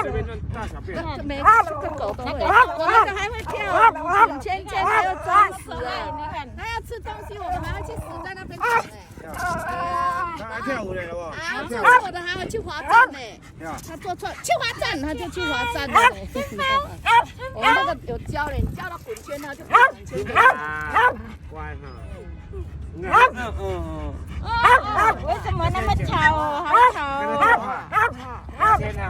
这边就大小便。每个狗都会，我那个还会跳滚圈圈，还有装死哎！你看，它要吃东西，我们还要去死在那边等哎。还跳舞嘞，好不好？啊，这次我的还要去滑站呢。他做错，去滑站，他就去滑站了。我们那个有教人，教到滚圈，他就滚圈。乖哈。为什么那么吵？好吵！天哪！